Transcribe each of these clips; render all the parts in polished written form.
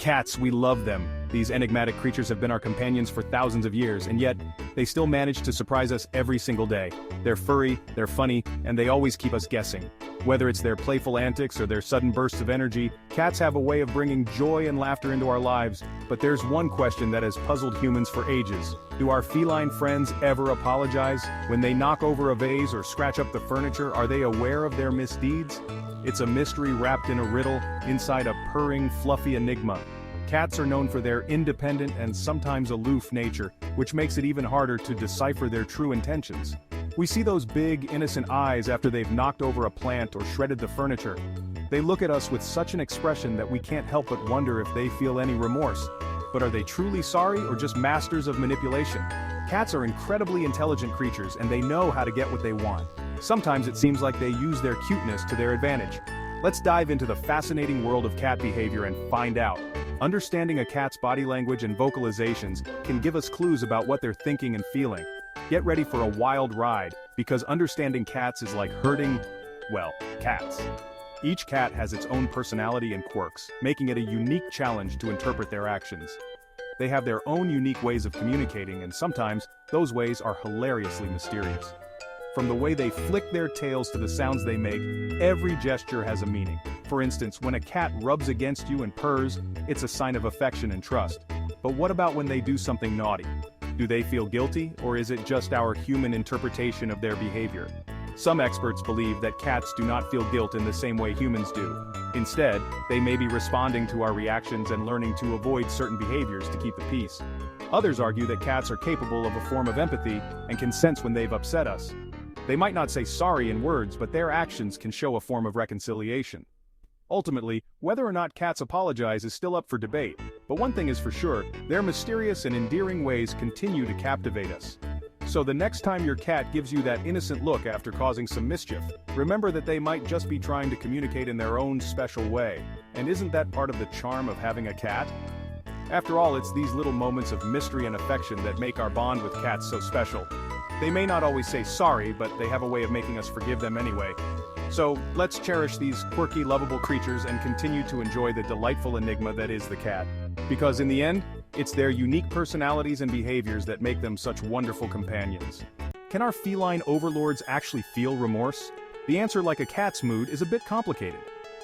Cats, we love them. These enigmatic creatures have been our companions for thousands of years, and yet, they still manage to surprise us every single day. They're furry, they're funny, and they always keep us guessing. Whether it's their playful antics or their sudden bursts of energy, cats have a way of bringing joy and laughter into our lives. But there's one question that has puzzled humans for ages. Do our feline friends ever apologize? When they knock over a vase or scratch up the furniture, are they aware of their misdeeds? It's a mystery wrapped in a riddle, inside a purring, fluffy enigma. Cats are known for their independent and sometimes aloof nature, which makes it even harder to decipher their true intentions. We see those big, innocent eyes after they've knocked over a plant or shredded the furniture. They look at us with such an expression that we can't help but wonder if they feel any remorse. But are they truly sorry or just masters of manipulation? Cats are incredibly intelligent creatures and they know how to get what they want. Sometimes it seems like they use their cuteness to their advantage. Let's dive into the fascinating world of cat behavior and find out. Understanding a cat's body language and vocalizations can give us clues about what they're thinking and feeling. Get ready for a wild ride, because understanding cats is like herding, well, cats. Each cat has its own personality and quirks, making it a unique challenge to interpret their actions. They have their own unique ways of communicating, and sometimes, those ways are hilariously mysterious. From the way they flick their tails to the sounds they make, every gesture has a meaning. For instance, when a cat rubs against you and purrs, it's a sign of affection and trust. But what about when they do something naughty? Do they feel guilty, or is it just our human interpretation of their behavior? Some experts believe that cats do not feel guilt in the same way humans do. Instead, they may be responding to our reactions and learning to avoid certain behaviors to keep the peace. Others argue that cats are capable of a form of empathy and can sense when they've upset us. They might not say sorry in words, but their actions can show a form of reconciliation. Ultimately, whether or not cats apologize is still up for debate, but one thing is for sure, their mysterious and endearing ways continue to captivate us. So the next time your cat gives you that innocent look after causing some mischief, remember that they might just be trying to communicate in their own special way. And isn't that part of the charm of having a cat? After all, it's these little moments of mystery and affection that make our bond with cats so special. They may not always say sorry, but they have a way of making us forgive them anyway. So, let's cherish these quirky, lovable creatures and continue to enjoy the delightful enigma that is the cat. Because in the end, it's their unique personalities and behaviors that make them such wonderful companions. Can our feline overlords actually feel remorse? The answer, like a cat's mood, is a bit complicated.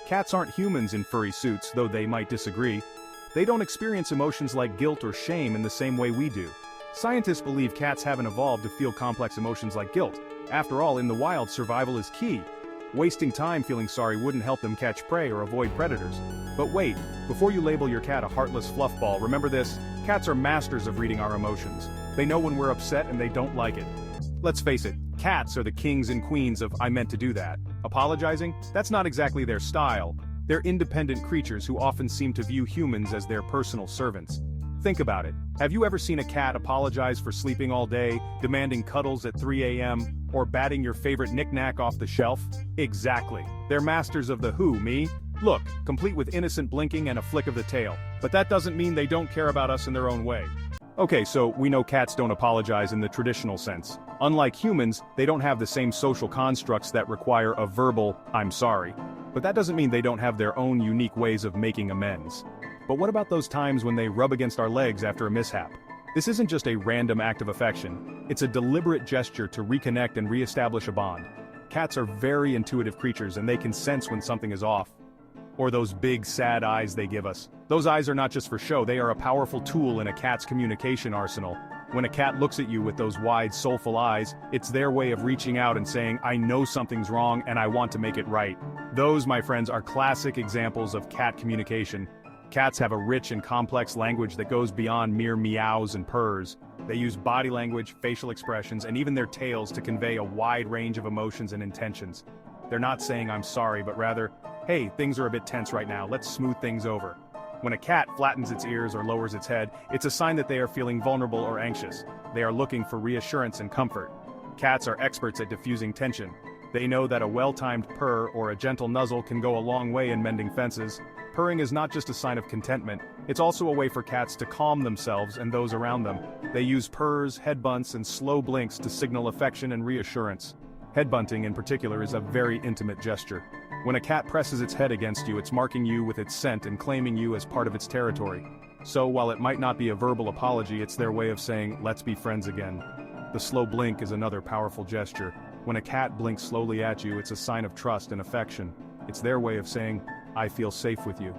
Cats aren't humans in furry suits, though they might disagree. They don't experience emotions like guilt or shame in the same way we do. Scientists believe cats haven't evolved to feel complex emotions like guilt. After all, in the wild, survival is key. Wasting time feeling sorry wouldn't help them catch prey or avoid predators. But wait, before you label your cat a heartless fluffball, remember this: cats are masters of reading our emotions. They know when we're upset and they don't like it. Let's face it, cats are the kings and queens of "I meant to do that." Apologizing? That's not exactly their style. They're independent creatures who often seem to view humans as their personal servants. Think about it. Have you ever seen a cat apologize for sleeping all day, demanding cuddles at 3 a.m., or batting your favorite knick-knack off the shelf? Exactly. They're masters of the who, me. Look, complete with innocent blinking and a flick of the tail. But that doesn't mean they don't care about us in their own way. Okay, so we know cats don't apologize in the traditional sense. Unlike humans, they don't have the same social constructs that require a verbal, "I'm sorry." But that doesn't mean they don't have their own unique ways of making amends. But what about those times when they rub against our legs after a mishap? This isn't just a random act of affection. It's a deliberate gesture to reconnect and re-establish a bond. Cats are very intuitive creatures and they can sense when something is off. Or those big, sad eyes they give us. Those eyes are not just for show, they are a powerful tool in a cat's communication arsenal. When a cat looks at you with those wide, soulful eyes, it's their way of reaching out and saying, "I know something's wrong and I want to make it right." Those, my friends, are classic examples of cat communication. Cats have a rich and complex language that goes beyond mere meows and purrs. They use body language, facial expressions, and even their tails to convey a wide range of emotions and intentions. They're not saying "I'm sorry," but rather, "Hey, things are a bit tense right now, let's smooth things over." When a cat flattens its ears or lowers its head, it's a sign that they are feeling vulnerable or anxious. They are looking for reassurance and comfort. Cats are experts at diffusing tension. They know that a well-timed purr or a gentle nuzzle can go a long way in mending fences. Purring is not just a sign of contentment, it's also a way for cats to calm themselves and those around them. They use purrs, head bunts, and slow blinks to signal affection and reassurance. Head bunting in particular is a very intimate gesture. When a cat presses its head against you, it's marking you with its scent and claiming you as part of its territory. So while it might not be a verbal apology, it's their way of saying, let's be friends again. The slow blink is another powerful gesture. When a cat blinks slowly at you, it's a sign of trust and affection. It's their way of saying, I feel safe with you.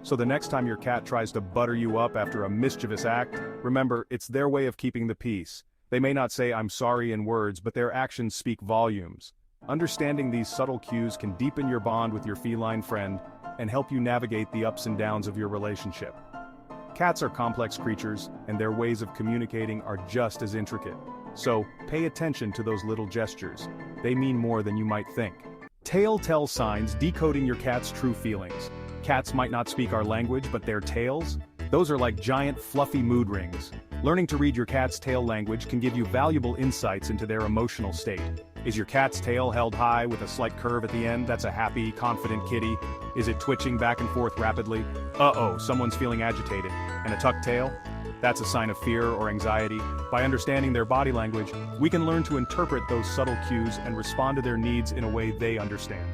So the next time your cat tries to butter you up after a mischievous act, remember, it's their way of keeping the peace. They may not say I'm sorry in words, but their actions speak volumes. Understanding these subtle cues can deepen your bond with your feline friend and help you navigate the ups and downs of your relationship. Cats are complex creatures, and their ways of communicating are just as intricate. So, pay attention to those little gestures. They mean more than you might think. Telltale signs decoding your cat's true feelings. Cats might not speak our language, but their tails? Those are like giant fluffy mood rings. Learning to read your cat's tail language can give you valuable insights into their emotional state. Is your cat's tail held high with a slight curve at the end? That's a happy, confident kitty. Is it twitching back and forth rapidly? Uh-oh, someone's feeling agitated. And a tucked tail? That's a sign of fear or anxiety. By understanding their body language, we can learn to interpret those subtle cues and respond to their needs in a way they understand.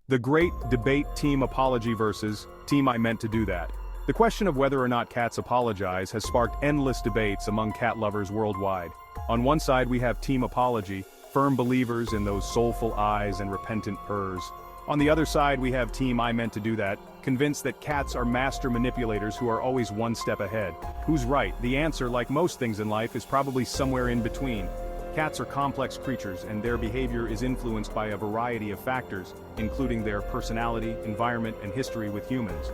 The great debate team apology versus team I meant to do that. The question of whether or not cats apologize has sparked endless debates among cat lovers worldwide. On one side we have team apology, firm believers in those soulful eyes and repentant purrs. On the other side we have team I meant to do that, convinced that cats are master manipulators who are always one step ahead. Who's right? The answer, like most things in life, is probably somewhere in between. Cats are complex creatures, and their behavior is influenced by a variety of factors, including their personality, environment, and history with humans.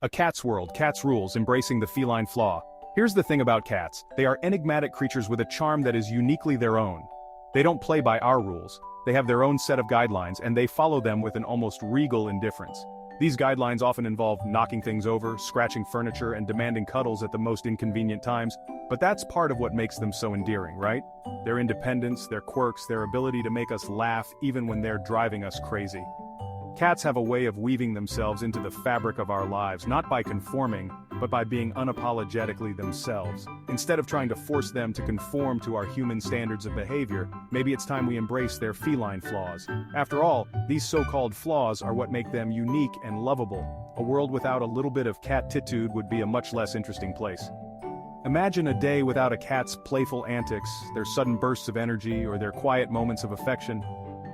A cat's world, cat's rules, embracing the feline flaw. Here's the thing about cats. They are enigmatic creatures with a charm that is uniquely their own. They don't play by our rules. They have their own set of guidelines, and they follow them with an almost regal indifference. These guidelines often involve knocking things over, scratching furniture, and demanding cuddles at the most inconvenient times, but that's part of what makes them so endearing, right? Their independence, their quirks, their ability to make us laugh even when they're driving us crazy. Cats have a way of weaving themselves into the fabric of our lives, not by conforming, but by being unapologetically themselves. Instead of trying to force them to conform to our human standards of behavior, maybe it's time we embrace their feline flaws. After all, these so-called flaws are what make them unique and lovable. A world without a little bit of cat-titude would be a much less interesting place. Imagine a day without a cat's playful antics, their sudden bursts of energy, or their quiet moments of affection.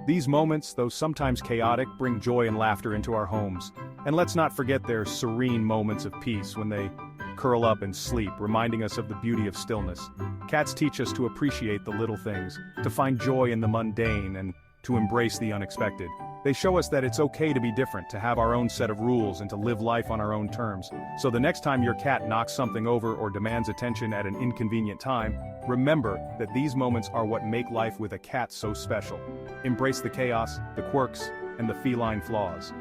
These moments, though sometimes chaotic, bring joy and laughter into our homes. And let's not forget their serene moments of peace when they curl up and sleep, reminding us of the beauty of stillness. Cats teach us to appreciate the little things, to find joy in the mundane, and to embrace the unexpected. They show us that it's okay to be different, to have our own set of rules, and to live life on our own terms. So the next time your cat knocks something over or demands attention at an inconvenient time, remember that these moments are what make life with a cat so special. Embrace the chaos, the quirks, and the feline flaws.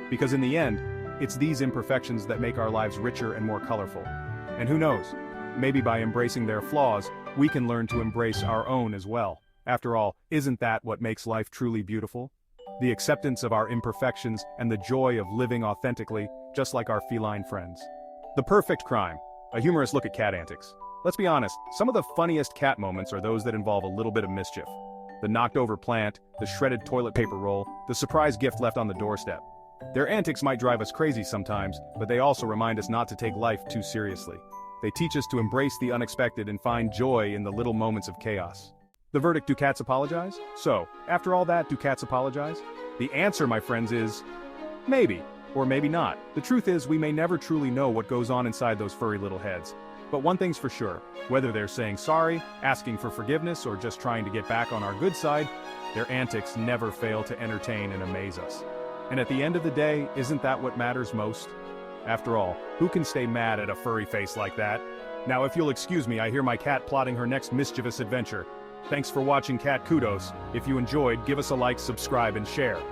Because in the end, it's these imperfections that make our lives richer and more colorful. And who knows, maybe by embracing their flaws, we can learn to embrace our own as well. After all, isn't that what makes life truly beautiful? The acceptance of our imperfections and the joy of living authentically, just like our feline friends. The perfect crime. A humorous look at cat antics. Let's be honest, some of the funniest cat moments are those that involve a little bit of mischief. The knocked-over plant, the shredded toilet paper roll, the surprise gift left on the doorstep. Their antics might drive us crazy sometimes, but they also remind us not to take life too seriously. They teach us to embrace the unexpected and find joy in the little moments of chaos. The verdict: do cats apologize? So, after all that, do cats apologize? The answer, my friends, is maybe, or maybe not. The truth is, we may never truly know what goes on inside those furry little heads. But one thing's for sure, whether they're saying sorry, asking for forgiveness, or just trying to get back on our good side, their antics never fail to entertain and amaze us. And at the end of the day, isn't that what matters most? After all, who can stay mad at a furry face like that? Now, if you'll excuse me, I hear my cat plotting her next mischievous adventure. Thanks for watching CatKudos. If you enjoyed, give us a like, subscribe, and share.